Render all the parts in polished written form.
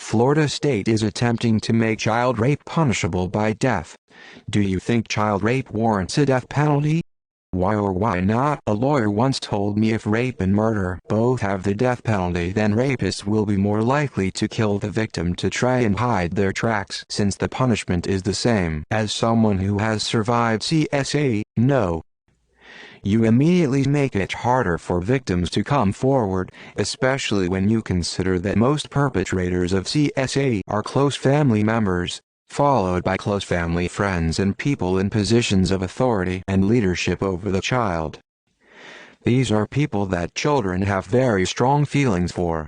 Florida state is attempting to make child rape punishable by death. Do you think child rape warrants a death penalty? Why or why not? A lawyer once told me if rape and murder both have the death penalty, then rapists will be more likely to kill the victim to try and hide their tracks, since the punishment is the same. As someone who has survived CSA, no. You immediately make it harder for victims to come forward, especially when you consider that most perpetrators of CSA are close family members, followed by close family friends and people in positions of authority and leadership over the child. These are people that children have very strong feelings for,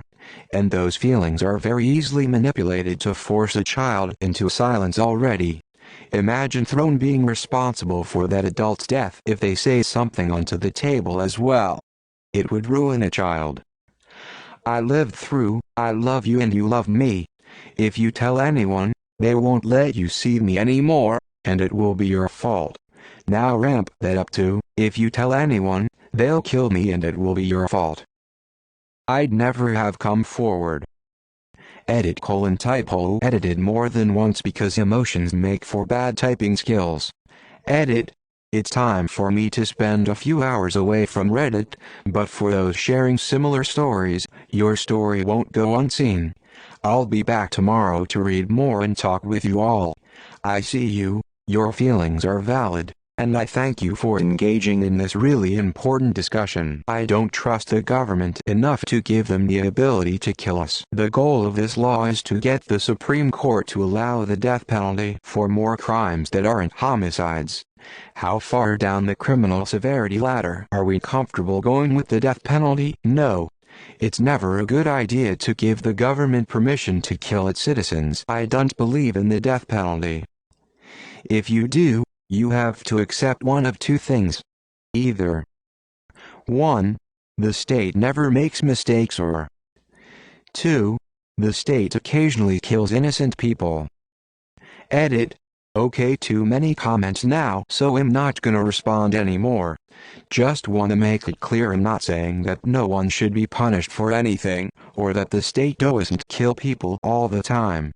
and those feelings are very easily manipulated to force a child into silence already. Imagine Throne being responsible for that adult's death if they say something onto the table as well. It would ruin a child. I lived through, I love you and you love me. If you tell anyone, they won't let you see me anymore, and it will be your fault. Now ramp that up to, if you tell anyone, they'll kill me and it will be your fault. I'd never have come forward. Typo edited more than once because emotions make for bad typing skills. Edit. It's time for me to spend a few hours away from Reddit, but for those sharing similar stories, your story won't go unseen. I'll be back tomorrow to read more and talk with you all. I see you, your feelings are valid, and I thank you for engaging in this really important discussion. I don't trust the government enough to give them the ability to kill us. The goal of this law is to get the Supreme Court to allow the death penalty for more crimes that aren't homicides. How far down the criminal severity ladder are we comfortable going with the death penalty? No. It's never a good idea to give the government permission to kill its citizens. I don't believe in the death penalty. If you do, you have to accept one of two things. Either 1. The state never makes mistakes, or 2. The state occasionally kills innocent people. Edit. Okay, too many comments now, so I'm not gonna respond anymore. Just wanna make it clear I'm not saying that no one should be punished for anything, or that the state doesn't kill people all the time.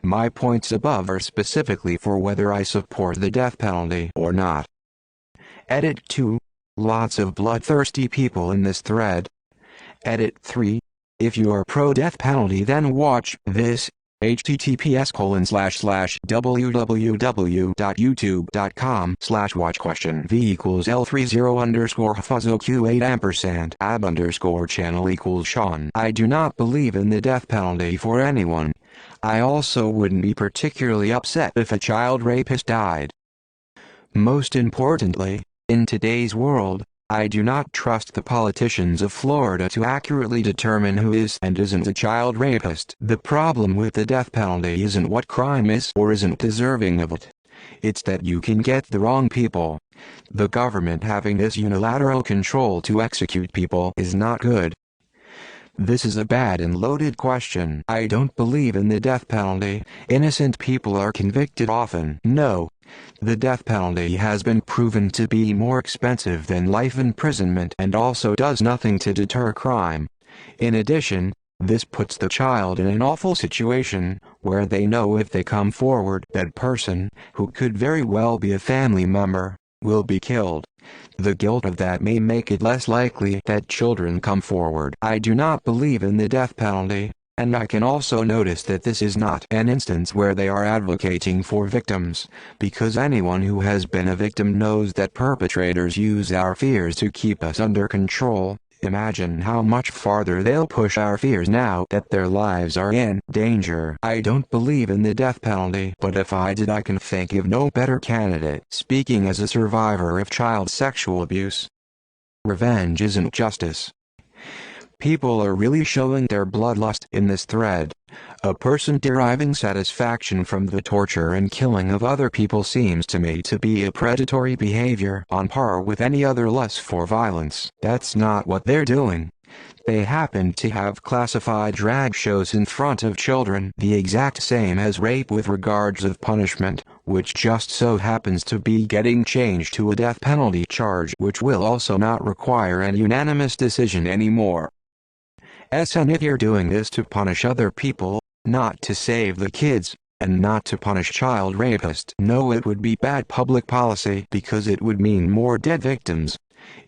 My points above are specifically for whether I support the death penalty or not. Edit 2. Lots of bloodthirsty people in this thread. Edit 3. If you are pro-death penalty, then watch this. https://www.youtube.com/watchquestion v=L30_Q8 &ab_channel=Sean. I do not believe in the death penalty for anyone. I also wouldn't be particularly upset if a child rapist died. Most importantly, in today's world, I do not trust the politicians of Florida to accurately determine who is and isn't a child rapist. The problem with the death penalty isn't what crime is or isn't deserving of it. It's that you can get the wrong people. The government having this unilateral control to execute people is not good. This is a bad and loaded question. I don't believe in the death penalty. Innocent people are convicted often. No. The death penalty has been proven to be more expensive than life imprisonment and also does nothing to deter crime. In addition, this puts the child in an awful situation, where they know if they come forward, that person, who could very well be a family member, will be killed. The guilt of that may make it less likely that children come forward. I do not believe in the death penalty. And I can also notice that this is not an instance where they are advocating for victims, because anyone who has been a victim knows that perpetrators use our fears to keep us under control. Imagine how much farther they'll push our fears now that their lives are in danger. I don't believe in the death penalty, but if I did, I can think of no better candidate. Speaking as a survivor of child sexual abuse, revenge isn't justice. People are really showing their bloodlust in this thread. A person deriving satisfaction from the torture and killing of other people seems to me to be a predatory behavior on par with any other lust for violence. That's not what they're doing. They happen to have classified drag shows in front of children, the exact same as rape with regards of punishment, which just so happens to be getting changed to a death penalty charge, which will also not require an unanimous decision anymore. And if you're doing this to punish other people, not to save the kids, and not to punish child rapists. No, it would be bad public policy because it would mean more dead victims.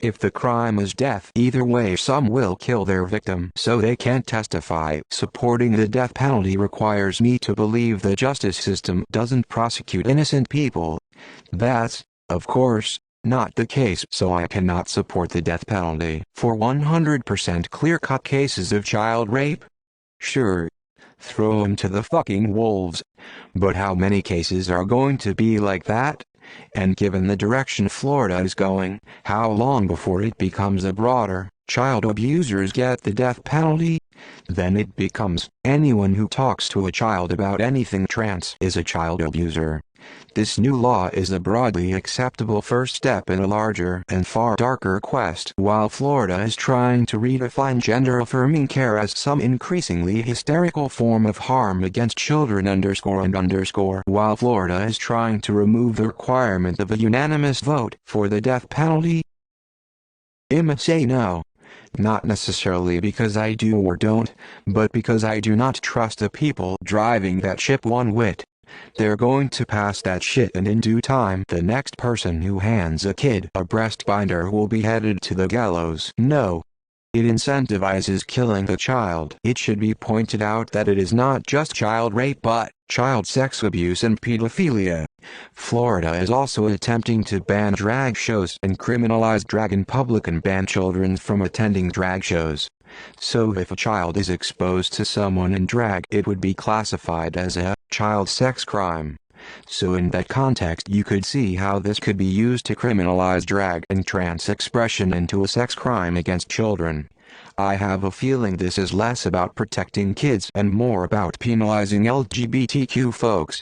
If the crime is death, either way some will kill their victim so they can't testify. Supporting the death penalty requires me to believe the justice system doesn't prosecute innocent people. That's, of course, not the case, so I cannot support the death penalty. For 100% clear-cut cases of child rape? Sure. Throw them to the fucking wolves. But how many cases are going to be like that? And given the direction Florida is going, how long before it becomes a broader, child abusers get the death penalty? Then it becomes, anyone who talks to a child about anything trans is a child abuser. This new law is a broadly acceptable first step in a larger and far darker quest. While Florida is trying to redefine gender-affirming care as some increasingly hysterical form of harm against children while Florida is trying to remove the requirement of a unanimous vote for the death penalty, I'ma say no. Not necessarily because I do or don't, but because I do not trust the people driving that ship one whit. They're going to pass that shit, and in due time the next person who hands a kid a breast binder will be headed to the gallows. No. It incentivizes killing the child. It should be pointed out that it is not just child rape but child sex abuse and pedophilia. Florida is also attempting to ban drag shows and criminalize drag in public and ban children from attending drag shows. So if a child is exposed to someone in drag, it would be classified as a child sex crime. So in that context you could see how this could be used to criminalize drag and trans expression into a sex crime against children. I have a feeling this is less about protecting kids and more about penalizing LGBTQ folks.